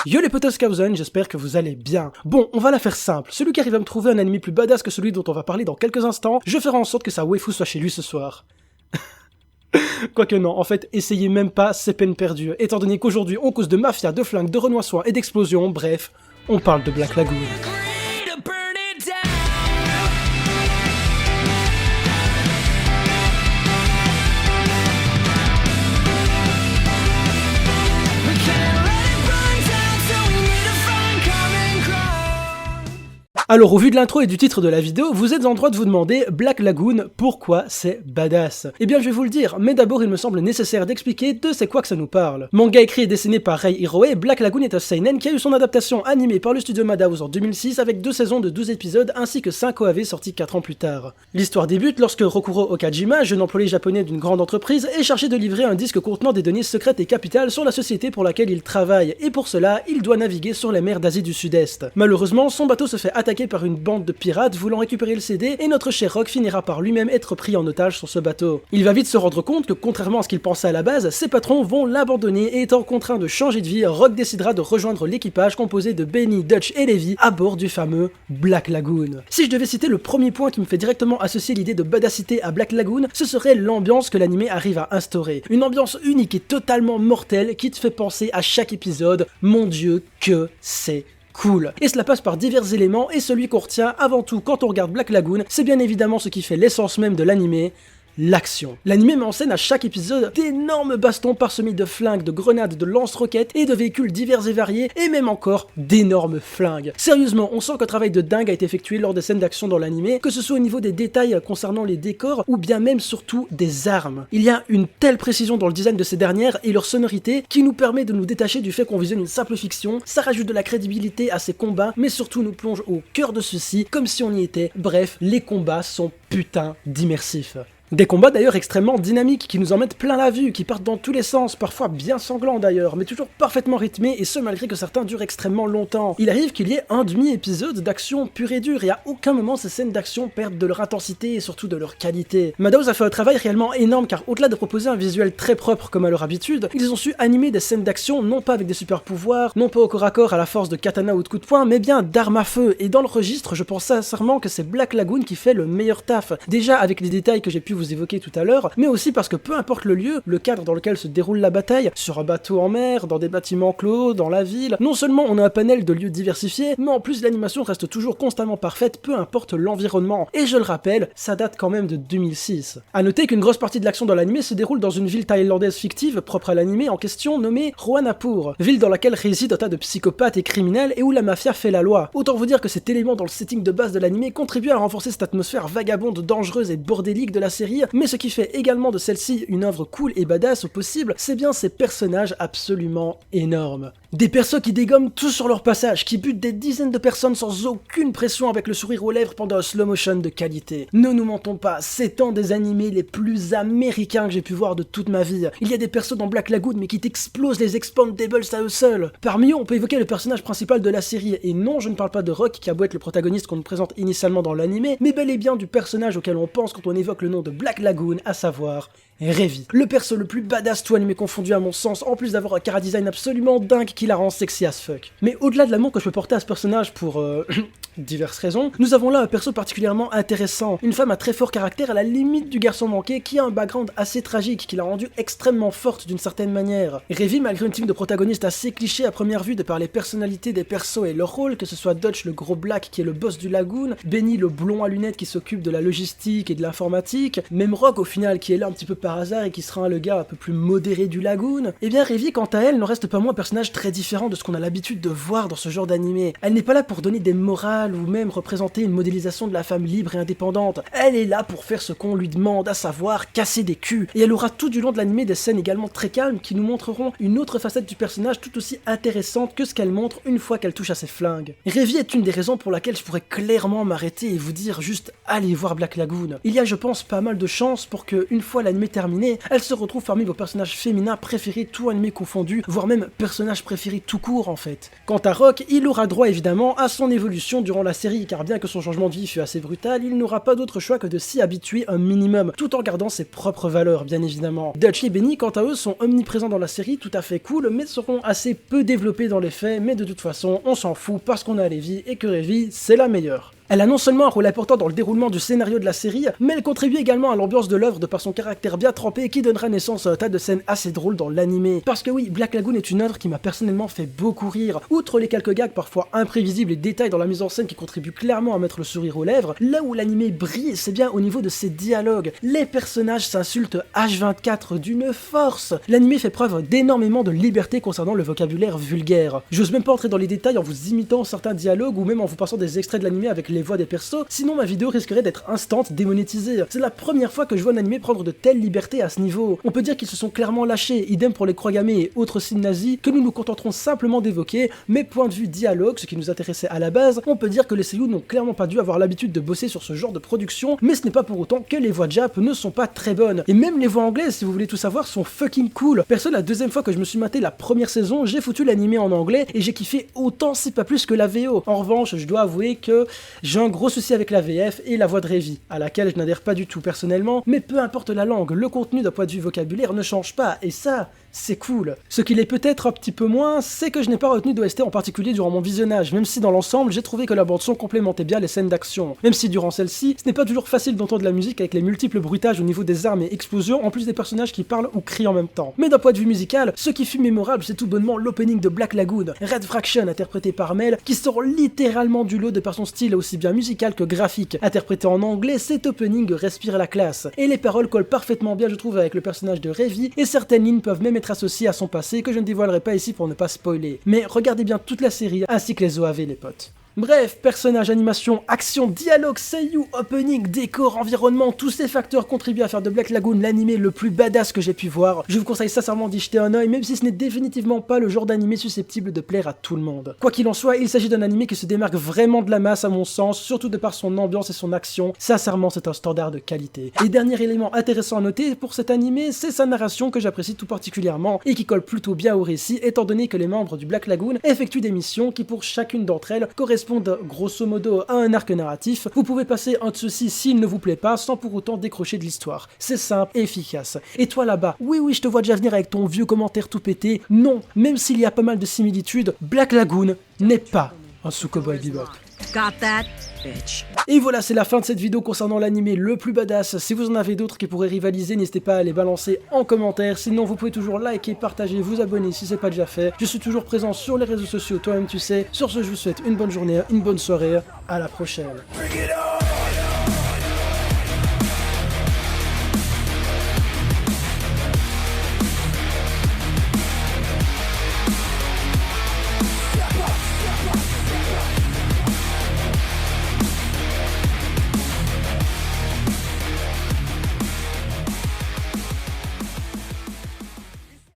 Yo les potos Kauzen, j'espère que vous allez bien. Bon, on va la faire simple. Celui qui arrive à me trouver un anime plus badass que celui dont on va parler dans quelques instants, je ferai en sorte que sa waifu soit chez lui ce soir. Quoique non, en fait, essayez même pas, c'est peine perdue. Étant donné qu'aujourd'hui on cause de mafia, de flingues, de renoissoirs et d'explosions, bref, on parle de Black Lagoon. Alors au vu de l'intro et du titre de la vidéo, vous êtes en droit de vous demander Black Lagoon, pourquoi c'est badass? Eh bien je vais vous le dire, mais d'abord il me semble nécessaire d'expliquer de c'est quoi que ça nous parle. Manga écrit et dessiné par Rei Hiroe, Black Lagoon est un seinen qui a eu son adaptation animée par le studio Madhouse en 2006 avec 2 saisons de 12 épisodes ainsi que 5 OAV sortis 4 ans plus tard. L'histoire débute lorsque Rokuro Okajima, jeune employé japonais d'une grande entreprise, est chargé de livrer un disque contenant des données secrètes et capitales sur la société pour laquelle il travaille, et pour cela, il doit naviguer sur les mers d'Asie du Sud-Est. Malheureusement, son bateau se fait attaquer par une bande de pirates voulant récupérer le CD et notre cher Rock finira par lui-même être pris en otage sur ce bateau. Il va vite se rendre compte que contrairement à ce qu'il pensait à la base, ses patrons vont l'abandonner et étant contraint de changer de vie, Rock décidera de rejoindre l'équipage composé de Benny, Dutch et Levi à bord du fameux Black Lagoon. Si je devais citer le premier point qui me fait directement associer l'idée de badassité à Black Lagoon, ce serait l'ambiance que l'anime arrive à instaurer. Une ambiance unique et totalement mortelle qui te fait penser à chaque épisode, mon dieu que c'est cool. Et cela passe par divers éléments et celui qu'on retient avant tout quand on regarde Black Lagoon, c'est bien évidemment ce qui fait l'essence même de l'anime, l'action. L'anime met en scène à chaque épisode d'énormes bastons parsemés de flingues, de grenades, de lance-roquettes et de véhicules divers et variés, et même encore d'énormes flingues. Sérieusement, on sent qu'un travail de dingue a été effectué lors des scènes d'action dans l'anime, que ce soit au niveau des détails concernant les décors, ou bien même surtout des armes. Il y a une telle précision dans le design de ces dernières et leur sonorité qui nous permet de nous détacher du fait qu'on visionne une simple fiction, ça rajoute de la crédibilité à ces combats, mais surtout nous plonge au cœur de ceux-ci, comme si on y était. Bref, les combats sont putain d'immersifs. Des combats d'ailleurs extrêmement dynamiques qui nous en mettent plein la vue, qui partent dans tous les sens, parfois bien sanglants d'ailleurs, mais toujours parfaitement rythmés et ce malgré que certains durent extrêmement longtemps. Il arrive qu'il y ait un demi-épisode d'action pure et dure et à aucun moment ces scènes d'action perdent de leur intensité et surtout de leur qualité. Madhouse a fait un travail réellement énorme car au-delà de proposer un visuel très propre comme à leur habitude, ils ont su animer des scènes d'action non pas avec des super pouvoirs, non pas au corps à corps à la force de katana ou de coups de poing, mais bien d'armes à feu. Et dans le registre, je pense sincèrement que c'est Black Lagoon qui fait le meilleur taf. Déjà avec les détails que j'ai pu vous évoquer tout à l'heure, mais aussi parce que peu importe le lieu, le cadre dans lequel se déroule la bataille, sur un bateau en mer, dans des bâtiments clos, dans la ville, non seulement on a un panel de lieux diversifiés, mais en plus l'animation reste toujours constamment parfaite, peu importe l'environnement. Et je le rappelle, ça date quand même de 2006. A noter qu'une grosse partie de l'action dans l'anime se déroule dans une ville thaïlandaise fictive propre à l'anime en question nommée Roanapur, ville dans laquelle résident un tas de psychopathes et criminels et où la mafia fait la loi. Autant vous dire que cet élément dans le setting de base de l'anime contribue à renforcer cette atmosphère vagabonde, dangereuse et bordélique de la série, mais ce qui fait également de celle-ci une œuvre cool et badass au possible, c'est bien ces personnages absolument énormes. Des persos qui dégomment tout sur leur passage, qui butent des dizaines de personnes sans aucune pression avec le sourire aux lèvres pendant un slow motion de qualité. Ne nous mentons pas, c'est un des animés les plus américains que j'ai pu voir de toute ma vie. Il y a des persos dans Black Lagoon mais qui t'explosent les expandables à eux seuls. Parmi eux, on peut évoquer le personnage principal de la série, et non, je ne parle pas de Rock qui a beau être le protagoniste qu'on nous présente initialement dans l'anime, mais bel et bien du personnage auquel on pense quand on évoque le nom de Black Lagoon, à savoir Revi. Le perso le plus badass tout animé confondu à mon sens, en plus d'avoir un chara-design absolument dingue qui la rend sexy as fuck. Mais au-delà de l'amour que je peux porter à ce personnage pour diverses raisons, nous avons là un perso particulièrement intéressant, une femme à très fort caractère à la limite du garçon manqué qui a un background assez tragique qui l'a rendue extrêmement forte d'une certaine manière. Revi, malgré une team de protagonistes assez clichés à première vue de par les personnalités des persos et leur rôle, que ce soit Dutch le gros black qui est le boss du lagoon, Benny le blond à lunettes qui s'occupe de la logistique et de l'informatique, même Rock au final qui est là un petit peu par hasard et qui sera le gars un peu plus modéré du lagoon, et bien Revi quant à elle n'en reste pas moins un personnage très différent de ce qu'on a l'habitude de voir dans ce genre d'animé. Elle n'est pas là pour donner des morales ou même représenter une modélisation de la femme libre et indépendante. Elle est là pour faire ce qu'on lui demande, à savoir casser des culs. Et elle aura tout du long de l'animé des scènes également très calmes qui nous montreront une autre facette du personnage tout aussi intéressante que ce qu'elle montre une fois qu'elle touche à ses flingues. Revi est une des raisons pour laquelle je pourrais clairement m'arrêter et vous dire juste allez voir Black Lagoon. Il y a je pense pas mal de chances pour que une fois l'animé terminé, elle se retrouve parmi vos personnages féminins préférés tout animé confondu, voire même personnages préférés tout court en fait. Quant à Rock, il aura droit évidemment à son évolution durant la série, car bien que son changement de vie fût assez brutal, il n'aura pas d'autre choix que de s'y habituer un minimum, tout en gardant ses propres valeurs, bien évidemment. Dutch et Benny, quant à eux, sont omniprésents dans la série, tout à fait cool, mais seront assez peu développés dans les faits, mais de toute façon, on s'en fout parce qu'on a Levi et que Levi, c'est la meilleure. Elle a non seulement un rôle important dans le déroulement du scénario de la série, mais elle contribue également à l'ambiance de l'œuvre de par son caractère bien trempé qui donnera naissance à un tas de scènes assez drôles dans l'animé. Parce que oui, Black Lagoon est une œuvre qui m'a personnellement fait beaucoup rire. Outre les quelques gags parfois imprévisibles et détails dans la mise en scène qui contribuent clairement à mettre le sourire aux lèvres, là où l'animé brille, c'est bien au niveau de ses dialogues. Les personnages s'insultent H24 d'une force. L'animé fait preuve d'énormément de liberté concernant le vocabulaire vulgaire. J'ose même pas entrer dans les détails en vous imitant certains dialogues ou même en vous passant des extraits de l'animé avec les voix des persos, sinon ma vidéo risquerait d'être instant démonétisée. C'est la première fois que je vois un animé prendre de telles libertés à ce niveau. On peut dire qu'ils se sont clairement lâchés, idem pour les croix gammées et autres signes nazis que nous nous contenterons simplement d'évoquer, mais point de vue dialogue, ce qui nous intéressait à la base, on peut dire que les seiyuu n'ont clairement pas dû avoir l'habitude de bosser sur ce genre de production, mais ce n'est pas pour autant que les voix jap ne sont pas très bonnes. Et même les voix anglaises, si vous voulez tout savoir, sont fucking cool. Perso, la deuxième fois que je me suis maté la première saison, j'ai foutu l'animé en anglais et j'ai kiffé autant si pas plus que la VO. En revanche, je dois avouer que j'ai un gros souci avec la VF et la voix de Revi, à laquelle je n'adhère pas du tout personnellement, mais peu importe la langue, le contenu d'un point de vue vocabulaire ne change pas, et ça, c'est cool. Ce qu'il est peut-être un petit peu moins, c'est que je n'ai pas retenu d'OST en particulier durant mon visionnage, même si dans l'ensemble, j'ai trouvé que la bande-son complémentait bien les scènes d'action. Même si durant celle-ci, ce n'est pas toujours facile d'entendre la musique avec les multiples bruitages au niveau des armes et explosions, en plus des personnages qui parlent ou crient en même temps. Mais d'un point de vue musical, ce qui fut mémorable, c'est tout bonnement l'opening de Black Lagoon, Red Fraction interprété par Mel, qui sort littéralement du lot de par son style aussi bien musical que graphique. Interprété en anglais, cet opening respire la classe, et les paroles collent parfaitement bien je trouve avec le personnage de Revi, et certaines lignes peuvent même être associées à son passé que je ne dévoilerai pas ici pour ne pas spoiler. Mais regardez bien toute la série, ainsi que les OAV les potes. Bref, personnages, animation, action, dialogue, seiyuu, opening, décor, environnement, tous ces facteurs contribuent à faire de Black Lagoon l'animé le plus badass que j'ai pu voir. Je vous conseille sincèrement d'y jeter un oeil, même si ce n'est définitivement pas le genre d'animé susceptible de plaire à tout le monde. Quoi qu'il en soit, il s'agit d'un animé qui se démarque vraiment de la masse à mon sens, surtout de par son ambiance et son action. Sincèrement, c'est un standard de qualité. Et dernier élément intéressant à noter pour cet animé, c'est sa narration que j'apprécie tout particulièrement et qui colle plutôt bien au récit, étant donné que les membres du Black Lagoon effectuent des missions qui pour chacune d'entre elles correspondent grosso modo à un arc narratif. Vous pouvez passer un de ceux-ci s'il ne vous plaît pas sans pour autant décrocher de l'histoire. C'est simple et efficace. Et toi là-bas, oui je te vois déjà venir avec ton vieux commentaire tout pété. Non, même s'il y a pas mal de similitudes, Black Lagoon n'est pas un Cowboy Bebop. Got that, bitch. Et voilà, c'est la fin de cette vidéo concernant l'animé le plus badass. Si vous en avez d'autres qui pourraient rivaliser, n'hésitez pas à les balancer en commentaire. Sinon, vous pouvez toujours liker, partager, vous abonner si c'est pas déjà fait. Je suis toujours présent sur les réseaux sociaux, toi-même tu sais. Sur ce, je vous souhaite une bonne journée, une bonne soirée. À la prochaine.